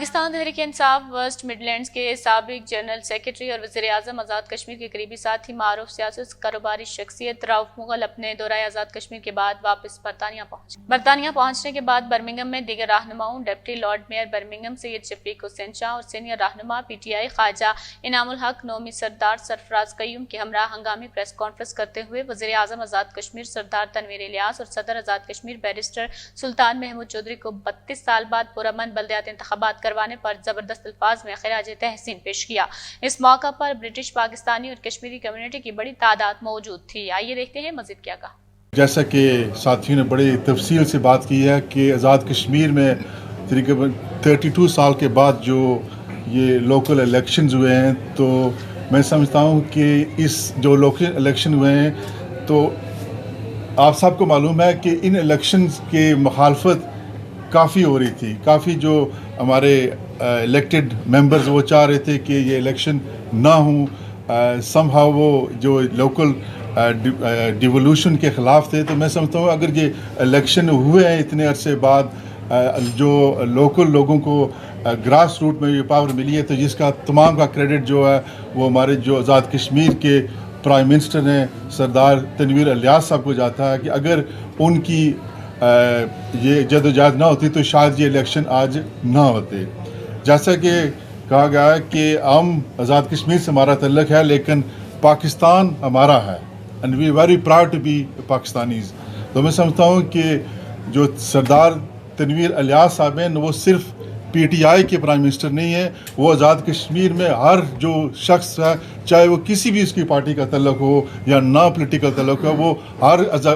Pakistan Tehreek Insaf waste Midlands के साबिक general secretary और वज़ीर आज़म आज़ाद कश्मीर के करीबी साथी मारूफ सियासत कारोबारी शख्सियत रऊफ मुगल अपने दौरा आज़ाद कश्मीर के बाद वापस बरतानिया पहुंचने के बाद बर्मिंघम में दीगर रहनुमाओं deputy lord mayor Birmingham Syed Shafiq Hussain Shah और सीनियर रहनुमा PTI ख्वाजा इनामुल हक नौमी सरदार सरफराज कयूम के हमरा हंगामी प्रेस कॉन्फ्रेंस करते हुए वज़ीर आज़म आज़ाद कश्मीर सरदार तनवीर इलियास और सदर आज़ाद कश्मीर बैरिस्टर सुल्तान महमूद चौधरी को 32 साल बाद पुरअमन बल्दियाती इंतखाबात करवाने पर जबरदस्त अल्फाज में खिराज तहसीन पेश किया। इस मौका पर ब्रिटिश, पाकिस्तानी और कश्मीरी कम्युनिटी की बड़ी तादाद मौजूद थी। आइए देखते हैं मजीद क्या कहा। जैसा कि साथियों ने बड़ी तफसील से बात की है कि आज़ाद कश्मीर में तकरीबन 32 साल के बाद जो ये लोकल इलेक्शंस हुए हैं, तो मैं समझता हूँ कि इस जो लोकल इलेक्शन हुए हैं तो आप सबको मालूम है कि इन इलेक्शंस के मुखालफत काफ़ी हो रही थी। काफ़ी जो हमारे इलेक्टेड मेंबर्स वो चाह रहे थे कि ये इलेक्शन ना हो, समहाउ वो जो लोकल डिवोल्यूशन के ख़िलाफ़ थे। तो मैं समझता हूँ अगर ये इलेक्शन हुए हैं इतने अरसे बाद, जो लोकल लोगों को ग्रास रूट में ये पावर मिली है, तो जिसका तमाम का क्रेडिट जो है वो हमारे जो आज़ाद कश्मीर के प्राइम मिनिस्टर ने सरदार तनवीर इलियास साहब को जाता है कि अगर उनकी ये जदोजहद ना होती तो शायद ये इलेक्शन आज ना होते। जैसा कि कहा गया है कि हम आज़ाद कश्मीर से हमारा तल्लक है, लेकिन पाकिस्तान हमारा है and we very proud to be Pakistanis. तो मैं समझता हूँ कि जो सरदार तनवीर इलियास साहब हैं वो सिर्फ PTI के प्राइम मिनिस्टर नहीं है, वो आज़ाद कश्मीर में हर जो शख्स है, चाहे वो किसी भी उसकी पार्टी का तल्लक हो या ना पॉलिटिकल तल्लक हो, वो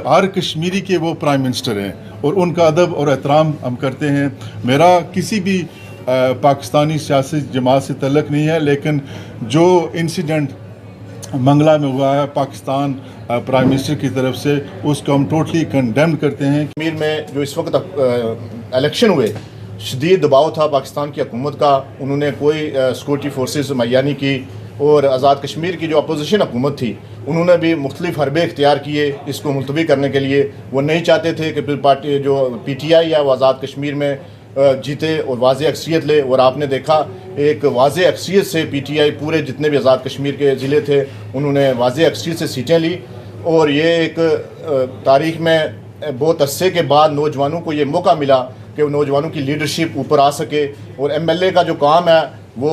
हर कश्मीरी के वो प्राइम मिनिस्टर हैं और उनका अदब और एहतराम हम करते हैं। मेरा किसी भी पाकिस्तानी सियासी जमात से तल्लक नहीं है, लेकिन जो इंसिडेंट मंगला में हुआ है पाकिस्तान प्राइम मिनिस्टर की तरफ से, उसको हम टोटली कंडेम करते हैं। कश्मीर में जो इस वक्त इलेक्शन हुए, शदीद दबाव था पाकिस्तान की हुकूमत का, उन्होंने कोई सिक्योरिटी फोर्सेस मुहैया नहीं की और आज़ाद कश्मीर की जो अपोजिशन हुकूमत थी उन्होंने भी मुख्तलिफ हरबे इख्तियार किए इसको मुलतवी करने के लिए। वो नहीं चाहते थे कि पार्टी जो PTI है वो आज़ाद कश्मीर में जीते और वाज़े अक्सरियत ले, और आपने देखा एक वाज़े अक्सरियत से PTI पूरे जितने भी आज़ाद कश्मीर के ज़िले थे उन्होंने वाज़े अक्सरियत से सीटें ली। और ये एक तारीख़ में बहुत अरसे के बाद नौजवानों को ये मौका मिला कि नौजवानों की लीडरशिप ऊपर आ सके। और MLA का जो काम है वो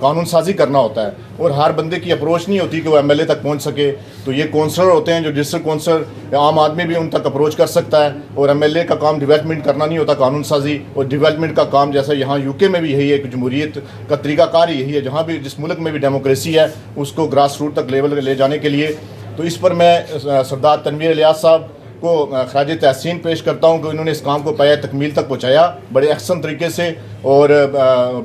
कानून साजी करना होता है और हर बंदे की अप्रोच नहीं होती कि वो MLA तक पहुंच सके। तो ये काउंसलर होते हैं जो डिस्ट्रिक्ट काउंसलर, आम आदमी भी उन तक अप्रोच कर सकता है। और MLA का काम डेवलपमेंट करना नहीं होता, कानून साजी और डेवलपमेंट का काम जैसा यहाँ UK में भी यही है कि जमहूरियत का तरीक़ाकार यही है, जहाँ भी जिस मुल्क में भी डेमोक्रेसी है उसको ग्रास रूट तक लेवल ले जाने के लिए। तो इस पर मैं सरदार तनवीर इलियास साहब को खराज तहसीन पेश करता हूँ कि उन्होंने इस काम को पाया तकमील तक पहुँचाया बड़े अहसन तरीके से और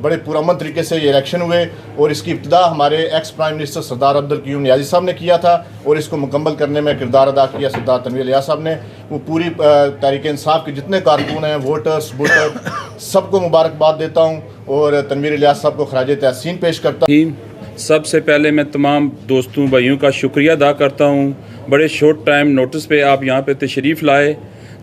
बड़े पुरअमन तरीके से ये इलेक्शन हुए। और इसकी इब्तिदा हमारे एक्स प्राइम मिनिस्टर सरदार अब्दुल क़य्यूम नियाज़ी साहब ने किया था और इसको मुकम्मल करने में किरदार अदा किया सरदार तनवीर इलियास साहब ने। वो पूरी तहरीक इंसाफ के जितने कारकुन हैं, वोटर्स, सबको मुबारकबाद देता हूँ और तनवीर इलियास साहब को खराज तहसीन पेश करता हूँ। सबसे पहले मैं तमाम दोस्तों भाइयों का शुक्रिया अदा करता हूँ, बड़े शॉर्ट टाइम नोटिस पे आप यहाँ पे तशरीफ़ लाए।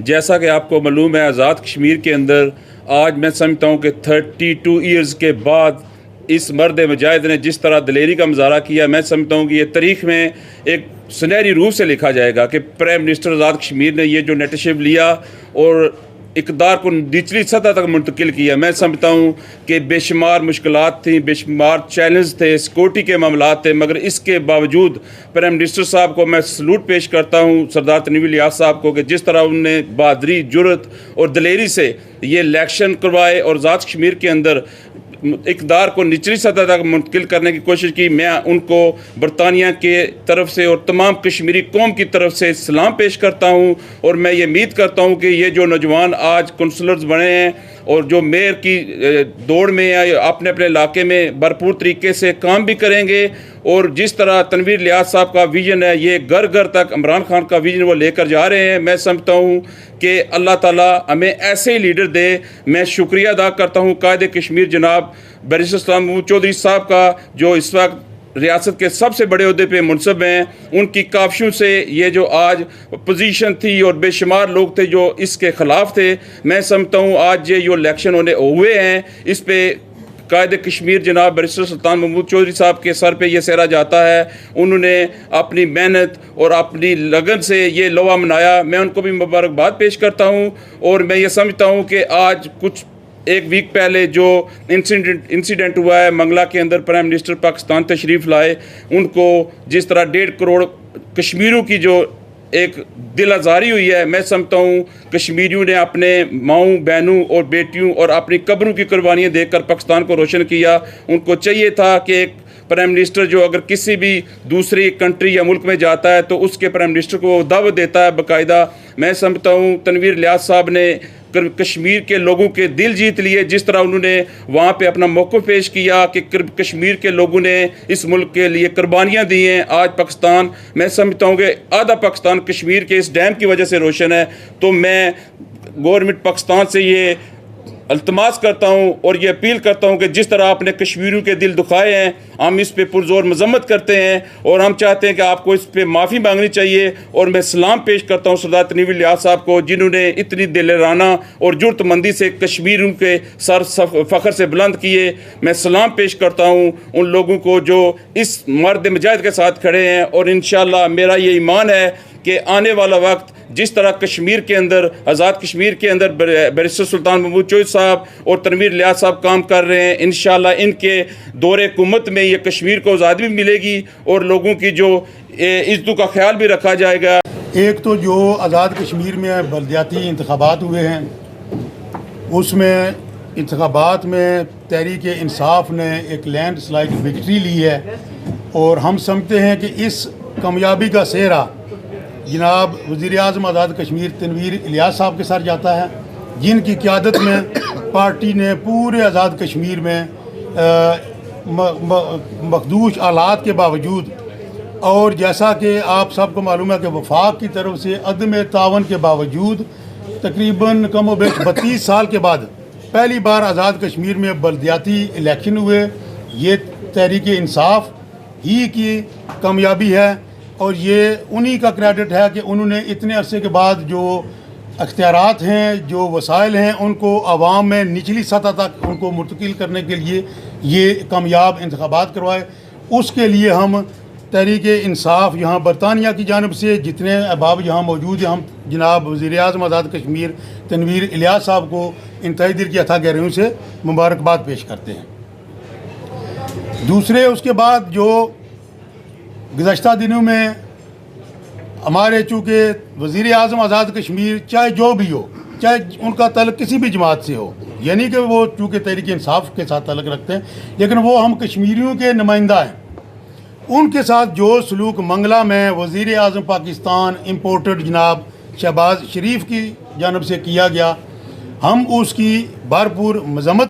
जैसा कि आपको मालूम है आज़ाद कश्मीर के अंदर आज मैं समझता हूँ कि 32 ईयर्स के बाद इस मर्द मुजाहिद ने जिस तरह दलेरी का मुजाहरा किया, मैं समझता हूँ कि ये तारीख़ में एक सुनहरी रूप से लिखा जाएगा कि प्राइम मिनिस्टर आज़ाद कश्मीर ने ये जो इनिशिएटिव लिया और इक़्तिदार को निचली सतह तक मुंतकिल किया। मैं समझता हूँ कि बेशुमार मुश्किलात थी, बेशुमार चैलेंज थे, सिक्योरिटी के मामलात थे, मगर इसके बावजूद प्राइम मिनिस्टर साहब को मैं सलूट पेश करता हूँ, सरदार तनवीर इलियास साहब को, कि जिस तरह उन्होंने बहादुरी, जुर्रत और दलेरी से ये इलेक्शन करवाए और आज़ाद कश्मीर के अंदर इक़्तिदार को निचली सतह तक मुंतकिल करने की कोशिश की। मैं उनको बरतानिया के तरफ से और तमाम कश्मीरी कौम की तरफ से सलाम पेश करता हूँ और मैं ये उम्मीद करता हूँ कि ये जो नौजवान आज काउंसलर्स बने हैं और जो मेयर की दौड़ में या अपने अपने इलाके में भरपूर तरीके से काम भी करेंगे। और जिस तरह तनवीर इलियास साहब का विज़न है, ये घर घर तक इमरान खान का विज़न वो लेकर जा रहे हैं। मैं समझता हूँ कि अल्लाह ताला हमें ऐसे ही लीडर दे। मैं शुक्रिया अदा करता हूँ कायदे कश्मीर जनाब बैरिस्टर सुल्तान महमूद चौधरी साहब का, जो इस वक्त रियासत के सबसे बड़े ओहदे पे मुनसब हैं। उनकी काविशों से ये जो आज पोजीशन थी और बेशुमार लोग थे जो इसके ख़िलाफ़ थे, मैं समझता हूँ आज ये जो इलेक्शन होने हुए हैं इस पे कायद कश्मीर जनाब बैरिस्टर सुल्तान महमूद चौधरी साहब के सर पे ये सेहरा जाता है। उन्होंने अपनी मेहनत और अपनी लगन से ये लोहा मनाया, मैं उनको भी मुबारकबाद पेश करता हूँ। और मैं ये समझता हूँ कि आज कुछ एक वीक पहले जो इंसिडेंट हुआ है मंगला के अंदर, प्राइम मिनिस्टर पाकिस्तान तशरीफ़ लाए, उनको जिस तरह 1.5 करोड़ कश्मीरियों की जो एक दिल आज़ारी हुई है, मैं समझता हूँ कश्मीरियों ने अपने माओं बहनों और बेटियों और अपनी कब्रों की कुर्बानियाँ देकर पाकिस्तान को रोशन किया। उनको चाहिए था कि एक प्राइम मिनिस्टर जो अगर किसी भी दूसरी कंट्री या मुल्क में जाता है तो उसके प्राइम मिनिस्टर को वो दावत देता है बाकायदा। मैं समझता हूँ तनवीर इलियास साहब ने कश्मीर के लोगों के दिल जीत लिए, जिस तरह उन्होंने वहाँ पे अपना मौक़िफ़ पेश किया कि कश्मीर के लोगों ने इस मुल्क के लिए कुर्बानियाँ दी हैं। आज पाकिस्तान, मैं समझता हूँ कि आधा पाकिस्तान कश्मीर के इस डैम की वजह से रोशन है। तो मैं गवर्नमेंट पाकिस्तान से ये अल्तमास करता हूँ और ये अपील करता हूँ कि जिस तरह आपने कश्मीरियों के दिल दुखाए हैं, हम इस पे पुरजोर मजम्मत करते हैं और हम चाहते हैं कि आपको इस पे माफ़ी मांगनी चाहिए। और मैं सलाम पेश करता हूँ सरदार तनवीर इलियास साहब को, जिन्होंने इतनी दिलराना और जुर्तमंदी से कश्मीरियों के सर फ़ख्र से बुलंद किए। मैं सलाम पेश करता हूँ उन लोगों को जो इस मर्द मुजाहिद के साथ खड़े हैं। और इंशाअल्लाह मेरा ये ईमान है कि आने वाला वक्त जिस तरह कश्मीर के अंदर, आज़ाद कश्मीर के अंदर बैरिस्टर सुल्तान महमूद चौधरी साहब और तनवीर इलियास साहब काम कर रहे हैं, इंशाअल्लाह इनके दौरे हुकूमत में ये कश्मीर को आज़ादी भी मिलेगी और लोगों की जो इज्जत का ख्याल भी रखा जाएगा। एक तो जो आज़ाद कश्मीर में बलदियाती इंतखाबात हुए हैं, उसमें इंतखाबात में तहरीक इंसाफ ने एक लैंडस्लाइड विक्ट्री ली है और हम समझते हैं कि इस कामयाबी का सेहरा जनाब वज़ीर-ए-आज़म आज़ाद कश्मीर तनवीर इलियास साहब के साथ जाता है, जिनकी क़यादत में पार्टी ने पूरे आज़ाद कश्मीर में मखदूश हालात के बावजूद, और जैसा कि आप सबको मालूम है कि वफाक की तरफ से अदम तावन के बावजूद तकरीबन कम व बेश 32 साल के बाद पहली बार आज़ाद कश्मीर में बलदियाती इलेक्शन हुए। ये तहरीक इंसाफ ही की कामयाबी है और ये उन्हीं का क्रेडिट है कि उन्होंने इतने अरसे के बाद जो अख्तियारात हैं, जो वसाइल हैं, उनको आवाम में निचली सतह तक उनको मुंतकिल करने के लिए ये कामयाब इंतखाबात करवाए। उसके लिए हम तहरीक इंसाफ यहाँ बरतानिया की जानिब से जितने अहबाब यहाँ मौजूद हैं, हम जनाब वज़ीर-ए-आज़म आज़ाद कश्मीर तनवीर इलियास साहब को इंतहाई दिल की अथाह गहराइयों से मुबारकबाद पेश करते हैं। दूसरे उसके बाद जो गुज़श्ता दिनों में हमारे चूँकि वज़ीर-ए-आज़म आज़ाद कश्मीर चाहे जो भी हो, चाहे उनका तल्लुक़ किसी भी जमात से हो, यानी कि वो चूँकि तहरीक इंसाफ के साथ तल्लुक़ रखते हैं, लेकिन वो हम कश्मीरियों के नुमाइंदा हैं। उनके साथ जो सलूक मंगला में वज़ीर-ए-आज़म पाकिस्तान इम्पोर्टेड जनाब शहबाज शरीफ की जानिब से किया गया, हम उसकी भरपूर मज़म्मत